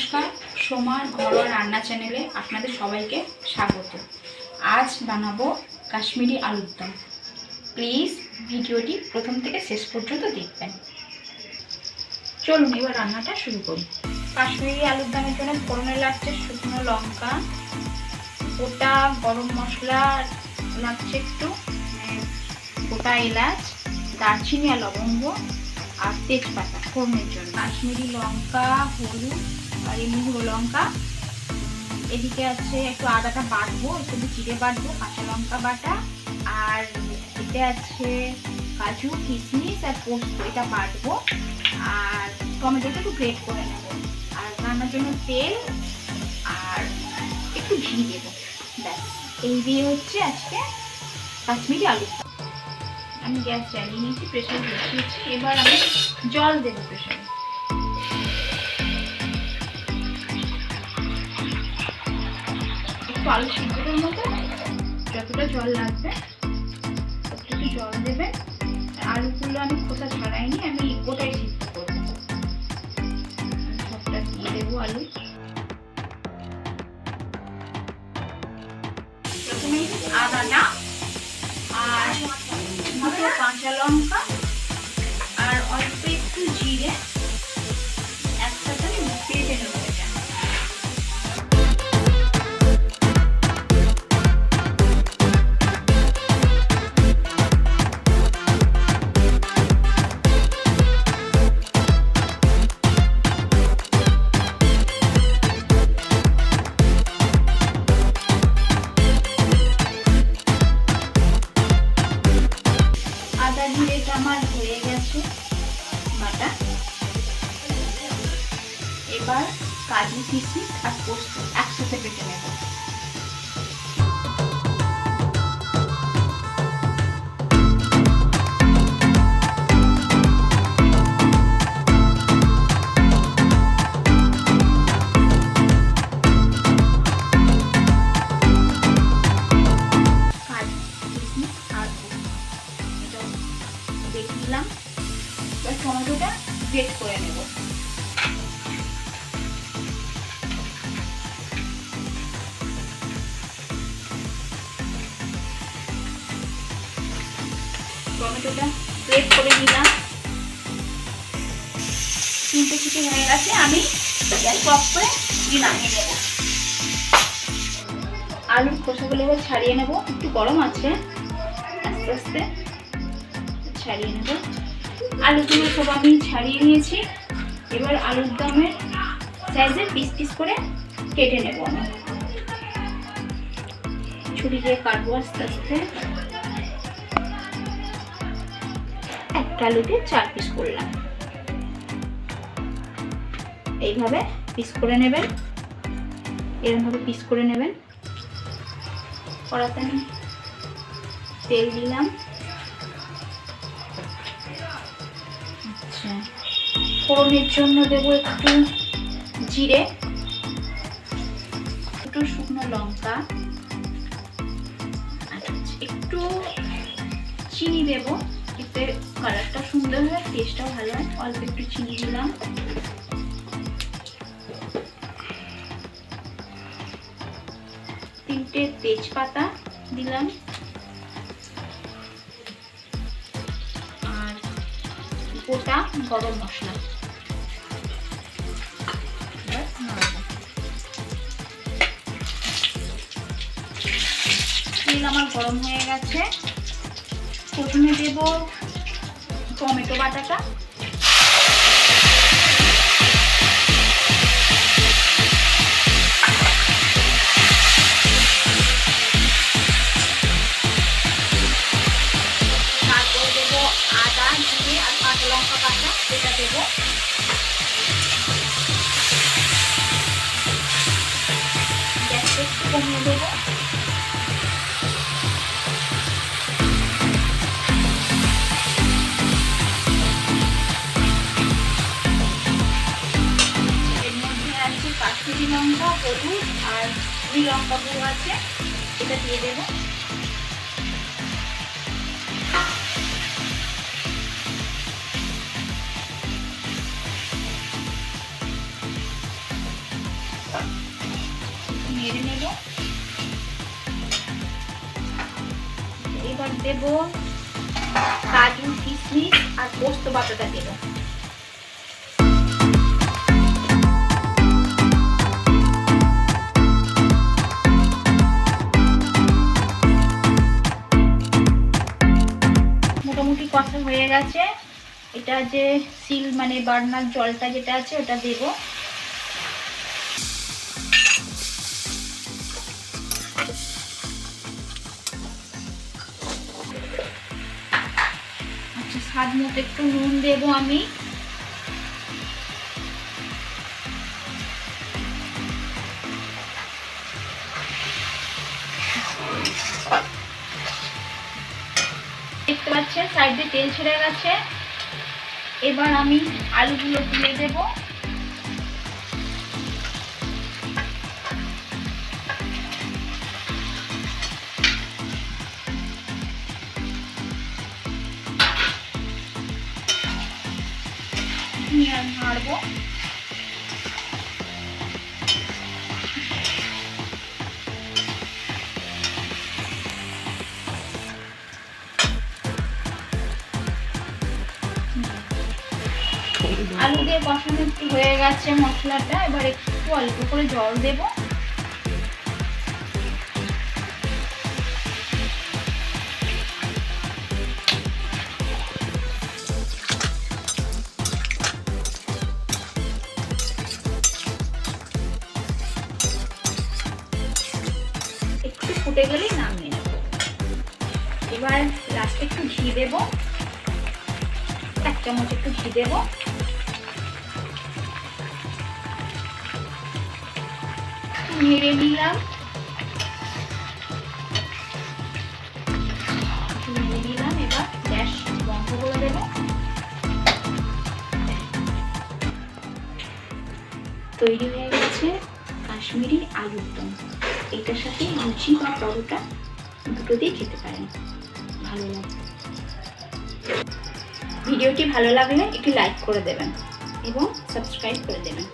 নমস্কার, সোমার ঘরোয়া রান্না চ্যানেলে আপনাদের সবাইকে স্বাগত। আজ বানাবো কাশ্মীরি আলুর দম। প্লিজ ভিডিওটি প্রথম থেকে শেষ পর্যন্ত দেখবেন। চলুন এবার রান্নাটা শুরু করি। কাশ্মীরি আলুর দমের জন্য ফোড়নে লাগছে শুকনো লঙ্কা, গোটা গরম মশলা লাগছে একটু, গোটা এলাচ, দারচিনি আর লবঙ্গ আর তেজপাতা ফোড়নের জন্য, কাশ্মীরি লঙ্কা, হলুদ আর এমনি গুঁড়ো লঙ্কা। এদিকে আছে একটু আদাটা বাটবো, একটু জিরে বাটবো, কাঁচা লঙ্কা বাটা, আর এতে আছে কাজু, কিশমিশ আর পোস্ত, এটা বাটবো, আর টমেটোটা একটু গ্রেট করে নেব, আর রান্নার জন্য তেল আর একটু ঘি দেবো। ব্যাস, এই দিয়ে হচ্ছে আজকে কাশ্মীরি আলু। আমি গ্যাস জ্বালিয়ে নিয়েছি, প্রেসার বসিয়েছি। এবার আমি জল দেবো প্রেসারে। একটু আলু সিদ্ধটার মতো যতটা জল লাগবে ততটুকু জল দেবে। আলুগুলো আমি খোসা ছাড়াইনি, আমি গোটাই সিদ্ধ করবো। সবটা দিয়ে দেবো আলু। প্রথমে আদাটা আর দুটো কাঁচা লঙ্কা আর অল্প একটু জিরে একসাথে বেটে নেবো। আদা জিরেটা আমার হয়ে গেছে বাটা। এবার কাজু, কিশমিশ আর পোস্ত একসাথে বেটে নেব। দেখলাম এবার টমেটোটা গ্রেট করে নেব। টমেটোটা গ্রেট করে দিলাম। 3টে সিটি হয়ে গেছে, আমি গ্যাস অফ করে নামিয়ে নেব। আলুর খোসাগুলো এবার ছাড়িয়ে নেব, একটু গরম আছে, আস্তে আস্তে ছাড়িয়ে নেব। আলুগুলো সব আমি ছাড়িয়ে নিয়েছি। এবার আলুর দমের সাইজে পিস পিস করে কেটে নেব। আমি ছুরি দিয়ে কাটবো আস্তে আস্তে। একটা আলুকে 4 পিস করলাম। এইভাবে পিস করে নেবেন, এরকমভাবে পিস করে নেবেন। কড়াতে আমি তেল দিলাম। ফোড়নের জন্য দেবো একটু জিরে, একটু শুকনো লঙ্কা, একটু চিনি দেব, এতে কালারটা সুন্দর হয়, টেস্টটাও ভালো হয়। অল্প একটু চিনি দিলাম। তিনটে তেজপাতা দিলাম আর গোটা গরম মশলা। তেল আমার গরম হয়ে গেছে। প্রথমে দেব টমেটো বাটাটা, তারপর দেবো আদা, জিরে আর কাঁচা লঙ্কা বাটা, এটা দেবো। গ্যাসটা একটু কমিয়ে দেবো। কাশ্মীরি লঙ্কা, হলুদ আর লঙ্কা গুঁড়ো আছে, এটা দিয়ে দেবো। নেড়ে নেব। এবার দেব কাজু, কিশমিশ আর পোস্ত বাটাটা দেব। মোটামুটি কষা হয়ে গেছে। এটা যে সিল মানে বার্নার জলটা যেটা আছে ওটা দেব। আচ্ছা, স্বাদ মতো একটু নুন দেব আমি। দেখতে পাচ্ছেন সাইডে তেল ছেড়ে গেছে। এবার আমি আলুগুলো তুলে দেব। নাড়বো। আলু দিয়ে কষানো একটু হয়ে গেছে মশলাটা। এবার একটু অল্প করে জল দেব। একটু ফুটে গেলেই নামিয়ে নেব। এবার লাস্টে একটু ঘি দেব, 1 চামচ একটু ঘি দেব। নেড়ে নিলাম। এবার গ্যাস বন্ধ করে দেব। তৈরি হয়ে গেছে কাশ্মীরি আলুর দম। এটার সাথে লুচি বা পরোটা দুটো দিয়ে খেতে পারেন, ভালো লাগে। ভিডিওটি ভালো লাগলে একটু লাইক করে দেবেন এবং সাবস্ক্রাইব করে দেবেন।